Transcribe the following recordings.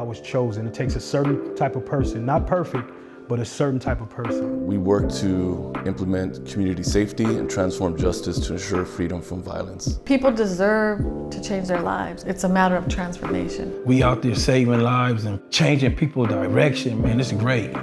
was chosen. It takes a certain type of person, not perfect, but a certain type of person. We work to implement community safety and transform justice to ensure freedom from violence. People deserve to change their lives. It's a matter of transformation. We out there saving lives and changing people's direction, man, it's great.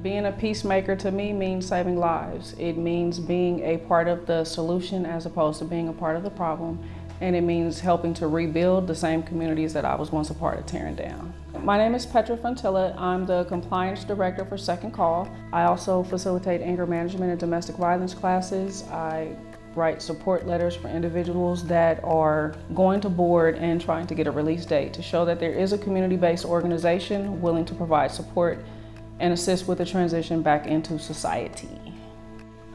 Being a peacemaker to me means saving lives. It means being a part of the solution as opposed to being a part of the problem. And it means helping to rebuild the same communities that I was once a part of tearing down. My name is Petra Funtila. I'm the compliance director for Second Call. I also facilitate anger management and domestic violence classes. I write support letters for individuals that are going to board and trying to get a release date to show that there is a community-based organization willing to provide support and assist with the transition back into society.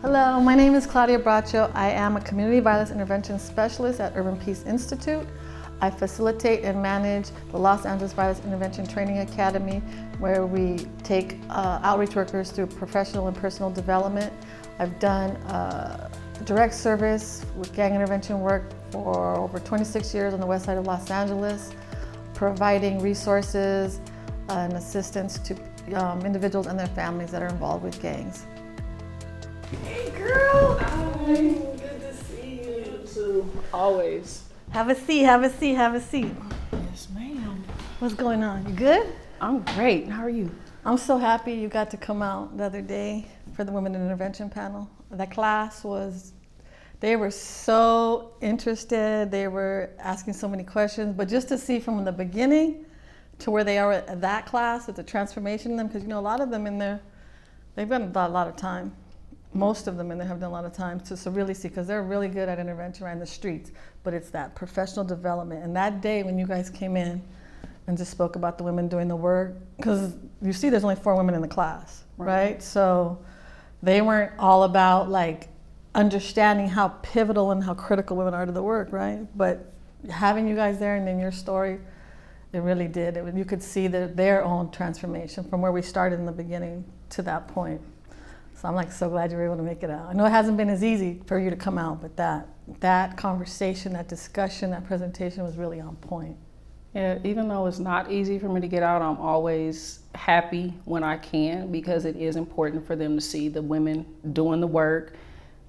Hello, my name is Claudia Bracho. I am a community violence intervention specialist at Urban Peace Institute. I facilitate and manage the Los Angeles Violence Intervention Training Academy, where we take outreach workers through professional and personal development. I've done direct service with gang intervention work for over 26 years on the west side of Los Angeles, providing resources and assistance to individuals and their families that are involved with gangs. Hey girl! Hi, good to see you too. Always. Have a seat, have a seat, have a seat. Yes, ma'am. What's going on? You good? I'm great. How are you? I'm so happy you got to come out the other day for the Women in Intervention panel. That class they were so interested. They were asking so many questions, but just to see from the beginning to where they are at that class, it's a transformation in them, because a lot of them in there, they've done a lot of time. Most of them in there have done a lot of time to really see, because they're really good at intervention right in the streets, but it's that professional development. And that day when you guys came in and just spoke about the women doing the work, because you see there's only 4 women in the class, right? So they weren't all about like understanding how pivotal and how critical women are to the work, right? But having you guys there and then your story, it really did. You could see their own transformation from where we started in the beginning to that point. So I'm like so glad you were able to make it out. I know it hasn't been as easy for you to come out, but that conversation, that discussion, that presentation was really on point. Yeah, even though it's not easy for me to get out, I'm always happy when I can, because it is important for them to see the women doing the work,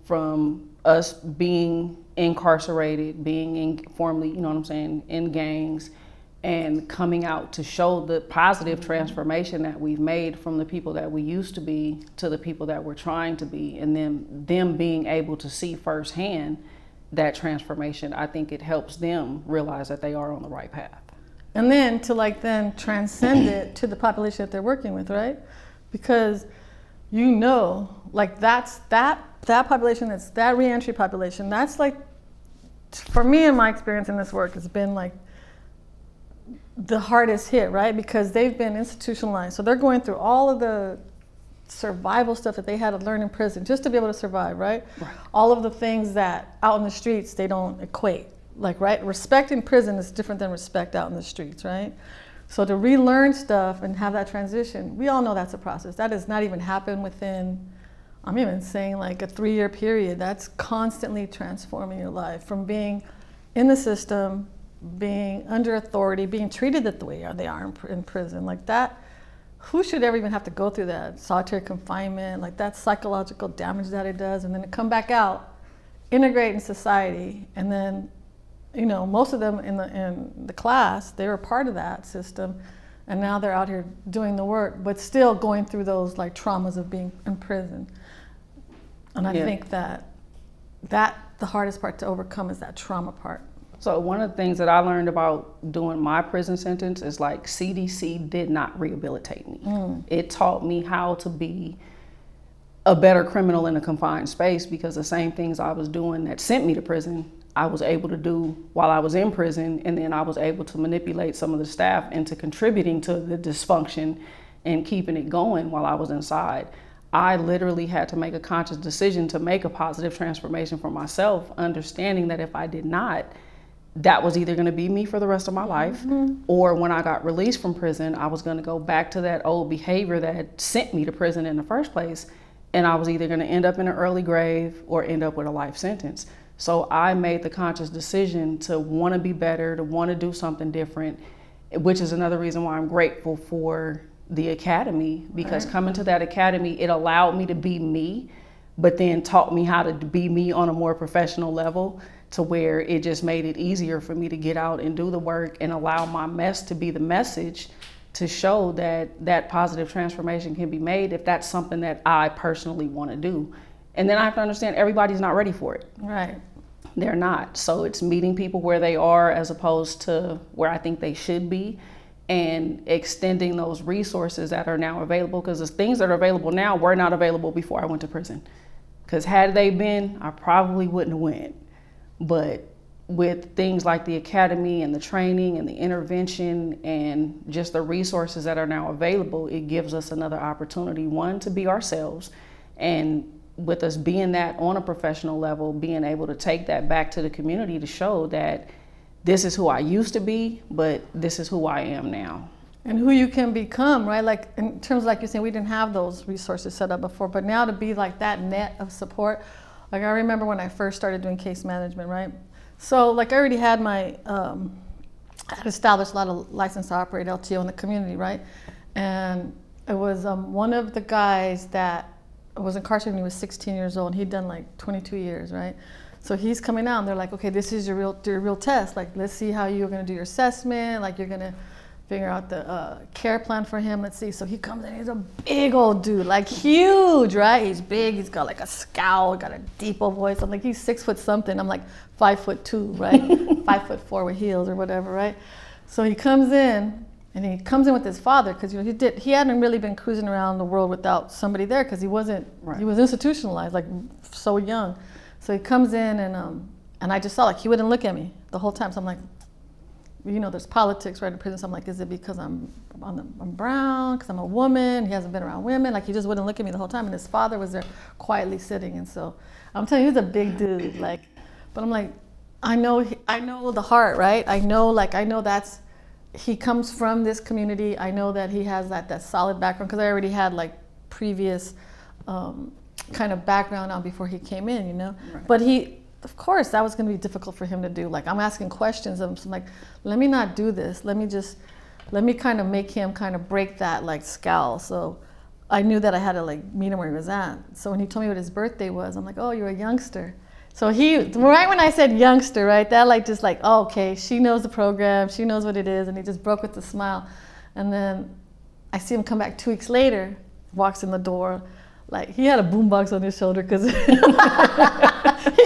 from us being incarcerated, being formerly, in gangs, and coming out to show the positive transformation that we've made from the people that we used to be to the people that we're trying to be, and them being able to see firsthand that transformation. I think it helps them realize that they are on the right path. And then to then transcend it to the population that they're working with, right? Because that's that population, that's that reentry population, that's like, for me in my experience in this work, it's been like the hardest hit, right? Because they've been institutionalized. So they're going through all of the survival stuff that they had to learn in prison just to be able to survive, right? All of the things that out in the streets, they don't equate. Right? Respect in prison is different than respect out in the streets, right? So to relearn stuff and have that transition, we all know that's a process. That does not even happen within, I'm even saying like a 3-year period. That's constantly transforming your life from being in the system, being under authority, being treated the way they are in prison. Like that, who should ever even have to go through that? Solitary confinement, like that psychological damage that it does, and then to come back out, integrate in society, and then, most of them in the class, they were part of that system, and now they're out here doing the work, but still going through those like traumas of being in prison. And I think that the hardest part to overcome is that trauma part. So one of the things that I learned about doing my prison sentence is like CDC did not rehabilitate me. It taught me how to be a better criminal in a confined space, because the same things I was doing that sent me to prison, I was able to do while I was in prison, and then I was able to manipulate some of the staff into contributing to the dysfunction and keeping it going while I was inside. I literally had to make a conscious decision to make a positive transformation for myself, understanding that if I did not, that was either going to be me for the rest of my life, or when I got released from prison, I was going to go back to that old behavior that sent me to prison in the first place and I was either going to end up in an early grave or end up with a life sentence. So I made the conscious decision to want to be better, to want to do something different, which is another reason why I'm grateful for the academy, because coming to that academy, it allowed me to be me, but then taught me how to be me on a more professional level, to where it just made it easier for me to get out and do the work and allow my mess to be the message, to show that that positive transformation can be made if that's something that I personally want to do. And then I have to understand everybody's not ready for it. Right. They're not. So it's meeting people where they are as opposed to where I think they should be, and extending those resources that are now available, because the things that are available now were not available before I went to prison. Because had they been, I probably wouldn't have went. But with things like the academy and the training and the intervention and just the resources that are now available, it gives us another opportunity, one, to be ourselves, and with us being that on a professional level, being able to take that back to the community to show that this is who I used to be, but this is who I am now. And who you can become, right? Like in terms of, like you're saying, we didn't have those resources set up before, but now to be like that net of support. Like I remember when I first started doing case management, right? So like I already had I had established a lot of license to operate LTO in the community, right? And it was one of the guys that was incarcerated when he was 16 years old. He'd done like 22 years, right? So he's coming out and they're like, okay, this is your real test. Like, let's see how you're gonna do your assessment. Like, you're gonna figure out the care plan for him. Let's see. So he comes in, he's a big old dude, like huge, right? He's big, he's got like a scowl, got a deep old voice. I'm like, he's 6 foot something. I'm like 5'2", right? 5'4" with heels or whatever, right? So he comes in, and he comes in with his father, because he hadn't really been cruising around the world without somebody there, because he was institutionalized, like so young. So he comes in, and I just saw, like, he wouldn't look at me the whole time. So I'm like, there's politics right in prison. So I'm like, is it because I'm brown, because I'm a woman? He hasn't been around women. Like, he just wouldn't look at me the whole time. And his father was there quietly sitting. And so I'm telling you, he's a big dude. Like, but I'm like, I know the heart, right? I know he comes from this community. I know that he has that solid background, because I already had like previous kind of background now before he came in, Right. But of course, that was going to be difficult for him to do. Like, I'm asking questions of him. So I'm like, let me not do this. Let me kind of make him kind of break that like scowl. So I knew that I had to like meet him where he was at. So when he told me what his birthday was, I'm like, oh, you're a youngster. So right when I said youngster, right, that like just like, oh, okay, she knows the program, she knows what it is, and he just broke with a smile. And then I see him come back 2 weeks later, walks in the door, like he had a boombox on his shoulder, because he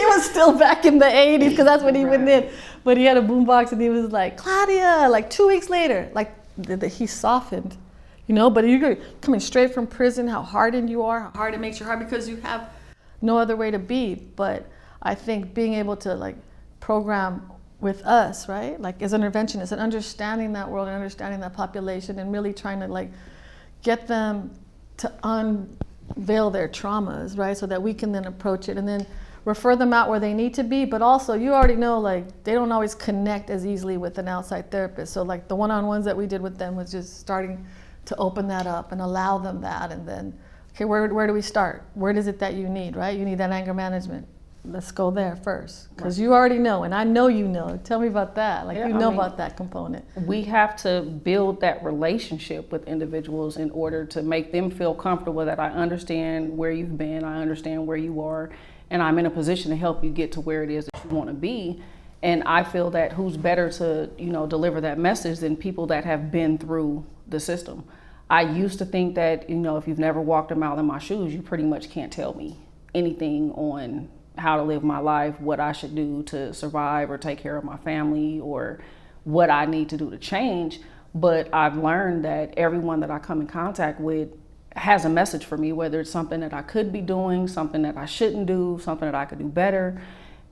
was still back in the 80s, because that's when he went in. But he had a boombox, and he was like, Claudia, like 2 weeks later, like he softened, but you're coming straight from prison, how hardened you are, how hard it makes your heart, because you have no other way to be. But I think being able to like program with us, right? Like as interventionists, and understanding that world and understanding that population, and really trying to like get them to unveil their traumas, right? So that we can then approach it and then refer them out where they need to be. But also, you already know, like they don't always connect as easily with an outside therapist. So like the one-on-ones that we did with them was just starting to open that up and allow them that. And then, okay, where do we start? Where is it that you need, right? You need that anger management. Let's go there first, because you already know, and I know you know. Tell me about that. Like, about that component. We have to build that relationship with individuals in order to make them feel comfortable that I understand where you've been, I understand where you are, and I'm in a position to help you get to where it is that you want to be. And I feel that who's better to, deliver that message than people that have been through the system. I used to think that, if you've never walked a mile in my shoes, you pretty much can't tell me anything on how to live my life, what I should do to survive or take care of my family, or what I need to do to change. But I've learned that everyone that I come in contact with has a message for me, whether it's something that I could be doing, something that I shouldn't do, something that I could do better.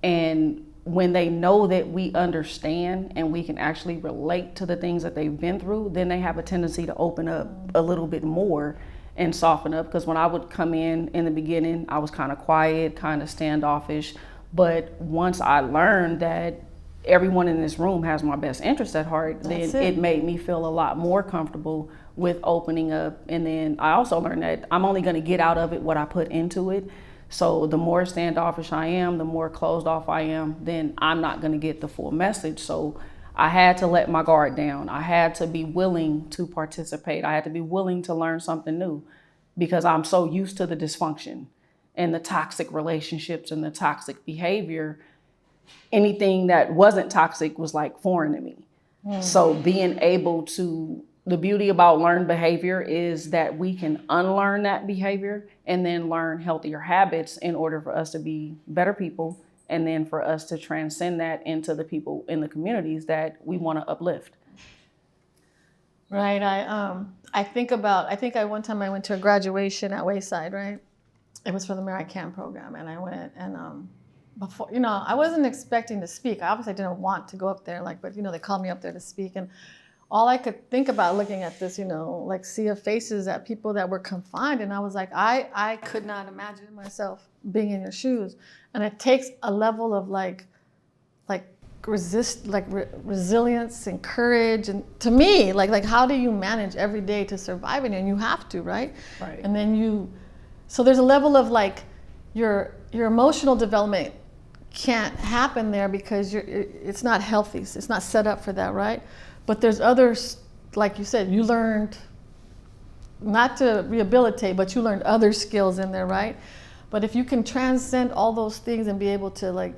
And when they know that we understand and we can actually relate to the things that they've been through, then they have a tendency to open up a little bit more and soften up. Because when I would come in the beginning, I was kind of quiet, kind of standoffish. But once I learned that everyone in this room has my best interest at heart, then it made me feel a lot more comfortable with opening up. And then I also learned that I'm only going to get out of it what I put into it. So the more standoffish I am, the more closed off I am, then I'm not going to get the full message. So I had to let my guard down. I had to be willing to participate. I had to be willing to learn something new, because I'm so used to the dysfunction and the toxic relationships and the toxic behavior. Anything that wasn't toxic was like foreign to me. So being able to, the beauty about learned behavior is that we can unlearn that behavior and then learn healthier habits in order for us to be better people, and then for us to transcend that into the people in the communities that we want to uplift. Right. I think one time I went to a graduation at Wayside, right? It was for the Merit Camp program, and I went, and before, I wasn't expecting to speak. I obviously didn't want to go up there, but they called me up there to speak, and all I could think about looking at this, sea of faces at people that were confined, and I was like, I could not imagine myself being in your shoes, and it takes a level of resilience and courage, and to me, how do you manage every day to survive it? And you have to, right? Right. And then so there's a level of your emotional development can't happen there because it's not healthy. It's not set up for that, right? But there's others, like you said, you learned not to rehabilitate, but you learned other skills in there, right? But if you can transcend all those things and be able to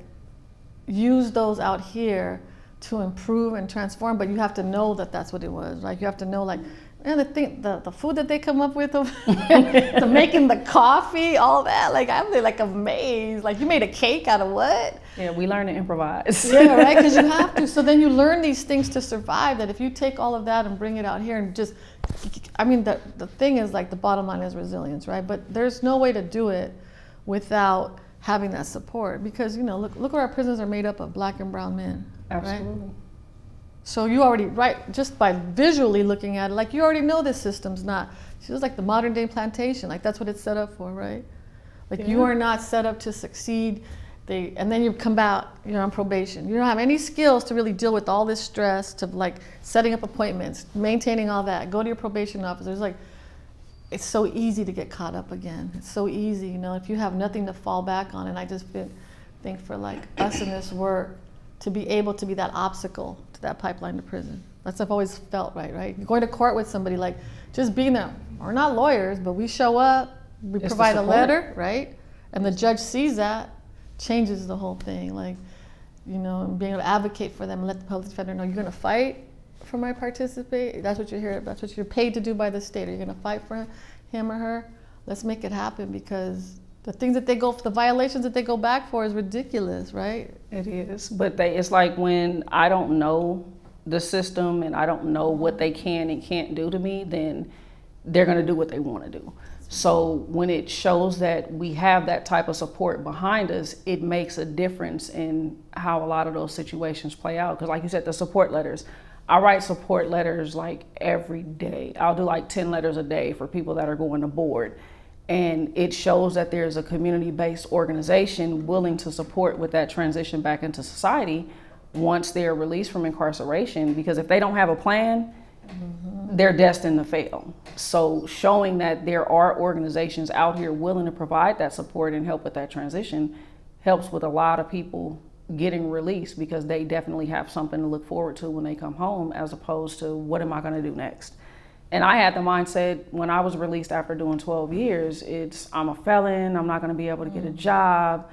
use those out here to improve and transform, but you have to know that that's what it was. You have to know, the food that they come up with, the making the coffee, all that. I'm amazed. You made a cake out of what? Yeah, we learn to improvise. Yeah, right, because you have to. So then you learn these things to survive, that if you take all of that and bring it out here and just, the thing is, the bottom line is resilience, right? But there's no way to do it without having that support, because look what our prisons are made up of, Black and brown men. Absolutely. Right? So you already, right, just by visually looking at it, you already know this system's not, it's just like the modern day plantation, that's what it's set up for, right? You are not set up to succeed. And then you come out, you're on probation. You don't have any skills to really deal with all this stress, to setting up appointments, maintaining all that. Go to your probation officer. It's so easy to get caught up again. It's so easy, if you have nothing to fall back on. And I just think for us in this work, to be able to be that obstacle to that pipeline to prison. That's what I've always felt, right? You're going to court with somebody, just being there. We're not lawyers, but we show up, we provide a letter, right? And the judge sees that, changes the whole thing. And being able to advocate for them and let the public defender know, you're going to fight for my participate. That's what you're here. That's what you're paid to do by the state. Are you going to fight for him or her? Let's make it happen, because the things that the violations that they go back for is ridiculous, right? It is, but it's when I don't know the system and I don't know what they can and can't do to me, then they're gonna do what they wanna do. So when it shows that we have that type of support behind us, it makes a difference in how a lot of those situations play out. Because like you said, the support letters, I write support letters every day. I'll do 10 letters a day for people that are going to board. And it shows that there's a community-based organization willing to support with that transition back into society once they're released from incarceration. Because if they don't have a plan, they're destined to fail. So showing that there are organizations out here willing to provide that support and help with that transition helps with a lot of people getting released, because they definitely have something to look forward to when they come home, as opposed to what am I going to do next? And I had the mindset when I was released after doing 12 years, I'm a felon, I'm not going to be able to get a job,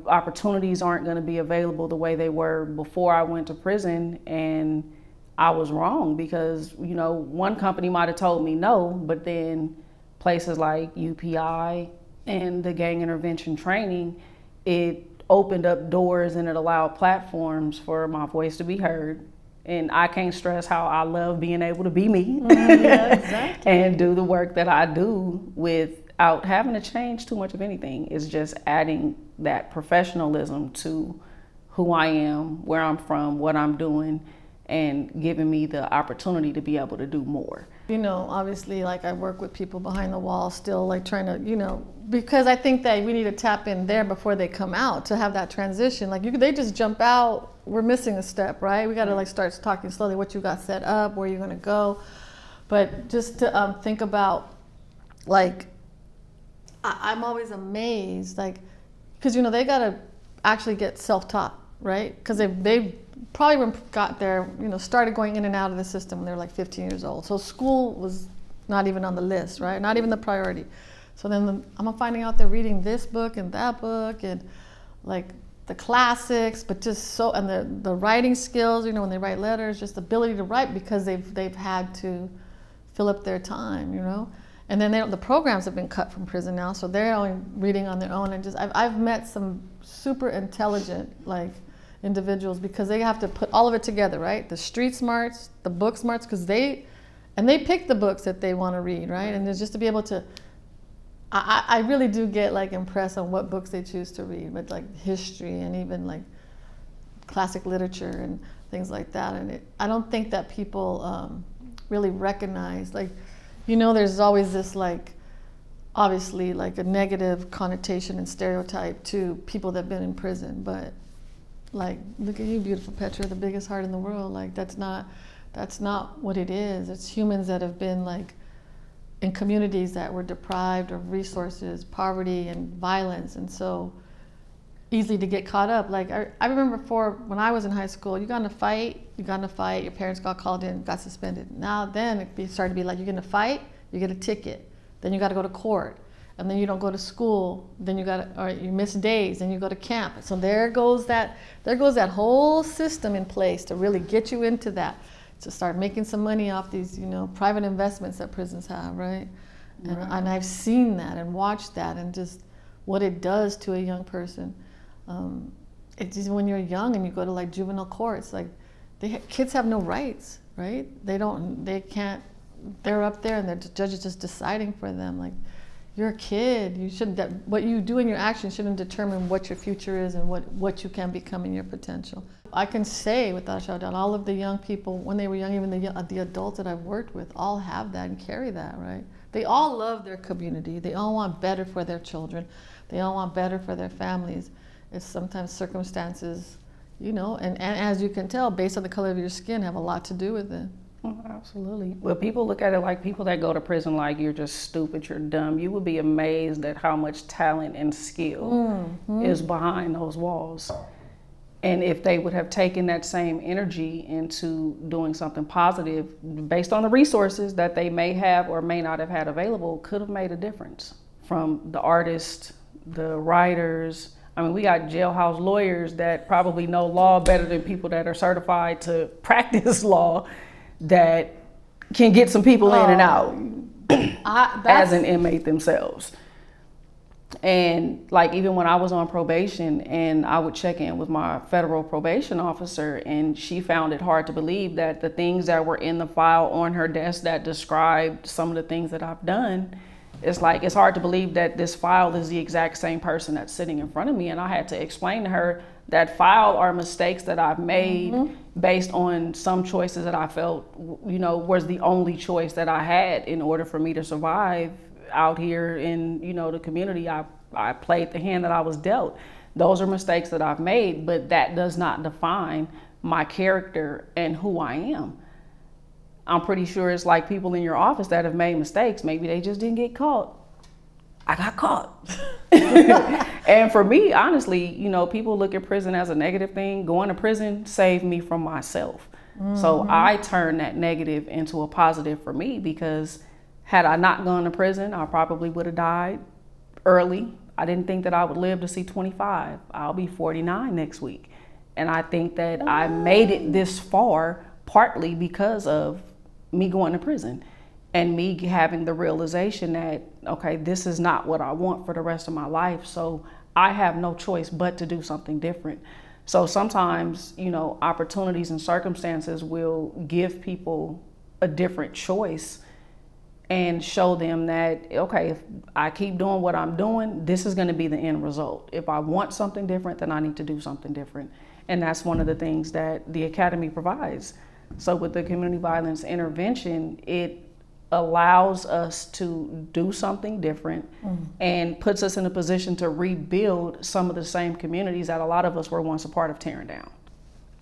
opportunities aren't going to be available the way they were before I went to prison. And I was wrong, because, one company might have told me no, but then places like UPI and the gang intervention training, it opened up doors and it allowed platforms for my voice to be heard. And I can't stress how I love being able to be me Yeah, exactly. and do the work that I do without having to change too much of anything. It's just adding that professionalism to who I am, where I'm from, what I'm doing, and giving me the opportunity to be able to do more. Obviously, I work with people behind the wall still, trying to, because I think that we need to tap in there before they come out to have that transition. They just jump out we're missing a step, right? We got to like start talking slowly what you got set up, where you're going to go. But just to think about, like, I'm always amazed, like, because, you know, they got to actually get self-taught, right? Because they probably got there, you know, started going in and out of the system when they were like 15 years old. So school was not even on the list, right? Not even the priority. So then I'm finding out they're reading this book and that book and like the classics, but just so, and the writing skills, you know, when they write letters, just the ability to write because they've had to fill up their time, you know? And then the programs have been cut from prison now, so they're only reading on their own. And just I've met some super intelligent like individuals because they have to put all of it together, right? The street smarts, the book smarts, because they pick the books that they want to read, right? And just to be able to, I really do get like impressed on what books they choose to read, but like history and even like classic literature and things like that. And I don't think that people really recognize, like, you know, there's always this like, obviously like a negative connotation and stereotype to people that have been in prison, but like, look at you, beautiful Petra, the biggest heart in the world. Like that's not what it is. It's humans that have been like in communities that were deprived of resources, poverty and violence, and so easily to get caught up. Like I remember when I was in high school, you got in a fight, your parents got called in, got suspended. Now then it started to be like, you're gonna fight, you get a ticket, then you gotta go to court, and then you don't go to school, then you miss days, then you go to camp. So there goes that whole system in place to really get you into that, to start making some money off these, you know, private investments that prisons have, right? And I've seen that and watched that and just what it does to a young person. It's just when you're young and you go to like juvenile courts, like kids have no rights, right? They're up there and the judge is just deciding for them. Like, you're a kid, what you do in your actions shouldn't determine what your future is and what you can become in your potential. I can say without a shadow of doubt, all of the young people, when they were young, even the adults that I've worked with, all have that and carry that, right? They all love their community. They all want better for their children. They all want better for their families. It's sometimes circumstances, you know, and as you can tell, based on the color of your skin, have a lot to do with it. Oh, absolutely. Well, people look at it like people that go to prison like you're just stupid, you're dumb. You would be amazed at how much talent and skill is behind those walls. And if they would have taken that same energy into doing something positive based on the resources that they may have or may not have had available, could have made a difference. From the artists, the writers. I mean, we got jailhouse lawyers that probably know law better than people that are certified to practice law, that can get some people in and out as an inmate themselves. And like, even when I was on probation and I would check in with my federal probation officer, and she found it hard to believe that the things that were in the file on her desk that described some of the things that I've done, it's like, it's hard to believe that this file is the exact same person that's sitting in front of me. And I had to explain to her that file are mistakes that I've made based on some choices that I felt, you know, was the only choice that I had in order for me to survive out here in, you know, the community. I played the hand that I was dealt. Those are mistakes that I've made, but that does not define my character and who I am. I'm pretty sure it's like people in your office that have made mistakes. Maybe they just didn't get caught. I got caught. And for me, honestly, you know, people look at prison as a negative thing. Going to prison saved me from myself. So I turned that negative into a positive for me, because had I not gone to prison, I probably would have died early. I didn't think that I would live to see 25. I'll be 49 next week. And I think that I made it this far partly because of me going to prison and me having the realization that, okay, this is not what I want for the rest of my life. So I have no choice but to do something different. So sometimes, you know, opportunities and circumstances will give people a different choice and show them that, okay, if I keep doing what I'm doing, this is going to be the end result. If I want something different, then I need to do something different. And that's one of the things that the Academy provides. So with the community violence intervention, it allows us to do something different and puts us in a position to rebuild some of the same communities that a lot of us were once a part of tearing down.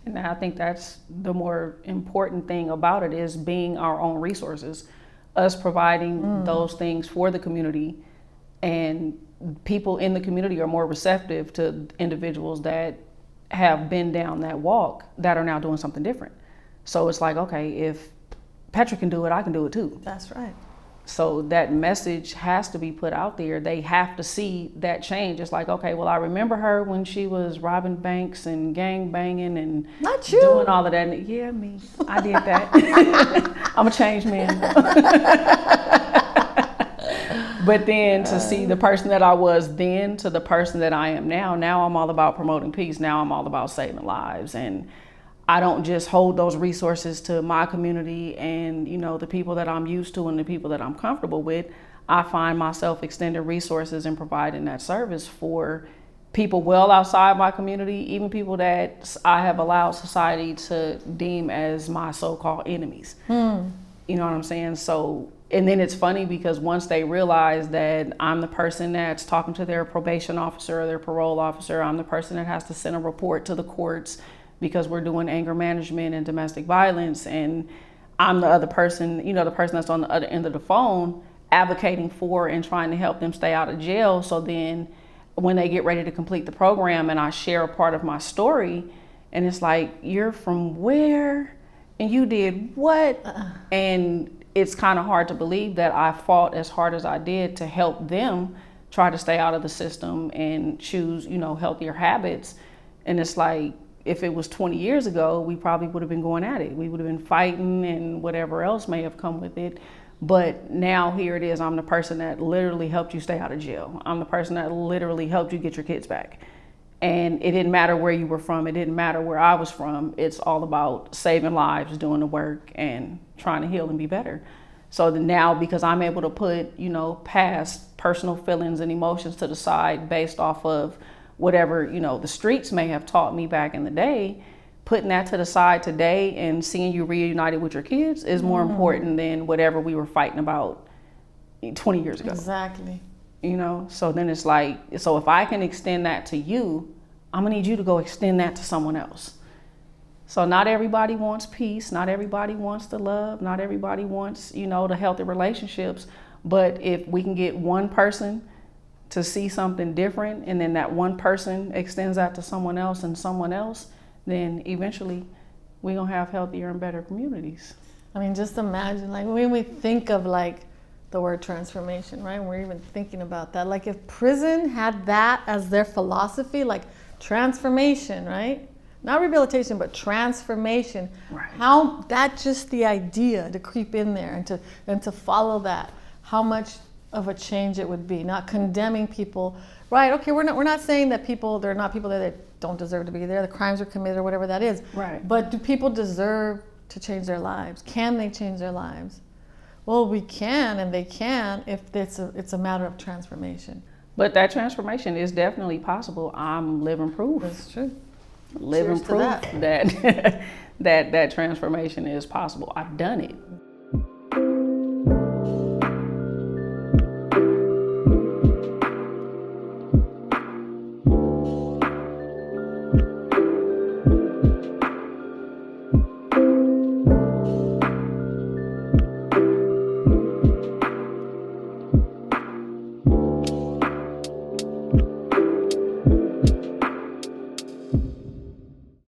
And I think that's the more important thing about it, is being our own resources, us providing those things for the community, and people in the community are more receptive to individuals that have been down that walk that are now doing something different. So it's like, okay, if Petra can do it, I can do it too. That's right. So that message has to be put out there. They have to see that change. It's like, okay, well, I remember her when she was robbing banks and gang banging and Not you. doing all of that. And yeah, me, I did that. I'm a changed man. But then to see the person that I was then to the person that I am now I'm all about promoting peace. Now I'm all about saving lives. And I don't just hold those resources to my community and, you know, the people that I'm used to and the people that I'm comfortable with. I find myself extending resources and providing that service for people well outside my community, even people that I have allowed society to deem as my so-called enemies. You know what I'm saying? So, and then it's funny because once they realize that I'm the person that's talking to their probation officer or their parole officer, I'm the person that has to send a report to the courts because we're doing anger management and domestic violence, and I'm the other person, you know, the person that's on the other end of the phone advocating for and trying to help them stay out of jail. So then when they get ready to complete the program and I share a part of my story, and it's like, you're from where? And you did what? And it's kind of hard to believe that I fought as hard as I did to help them try to stay out of the system and choose, you know, healthier habits. And it's like, if it was 20 years ago, we probably would have been going at it. We would have been fighting and whatever else may have come with it. But now here it is, I'm the person that literally helped you stay out of jail. I'm the person that literally helped you get your kids back. And it didn't matter where you were from. It didn't matter where I was from. It's all about saving lives, doing the work, and trying to heal and be better. So now, because I'm able to put, you know, past personal feelings and emotions to the side based off of whatever, you know, the streets may have taught me back in the day, putting that to the side today and seeing you reunited with your kids is more important than whatever we were fighting about 20 years ago. Exactly. You know, so then it's like, so if I can extend that to you, I'm gonna need you to go extend that to someone else. So not everybody wants peace, not everybody wants the love, not everybody wants, you know, the healthy relationships. But if we can get one person to see something different, and then that one person extends that to someone else and someone else, then eventually we're gonna have healthier and better communities. I mean, just imagine, like, when we think of like the word transformation, right? We're even thinking about that. Like, if prison had that as their philosophy, like transformation, right? Not rehabilitation, but transformation. Right. How that, just the idea to creep in there and to follow that, how much of a change it would be. Not condemning people, right? Okay, we're not saying that there are not people there that don't deserve to be there. The crimes are committed or whatever that is. Right. But do people deserve to change their lives? Can they change their lives? Well, we can, and they can if it's a matter of transformation. But that transformation is definitely possible. I'm living proof. That's true. Living Cheers to proof that that transformation is possible. I've done it.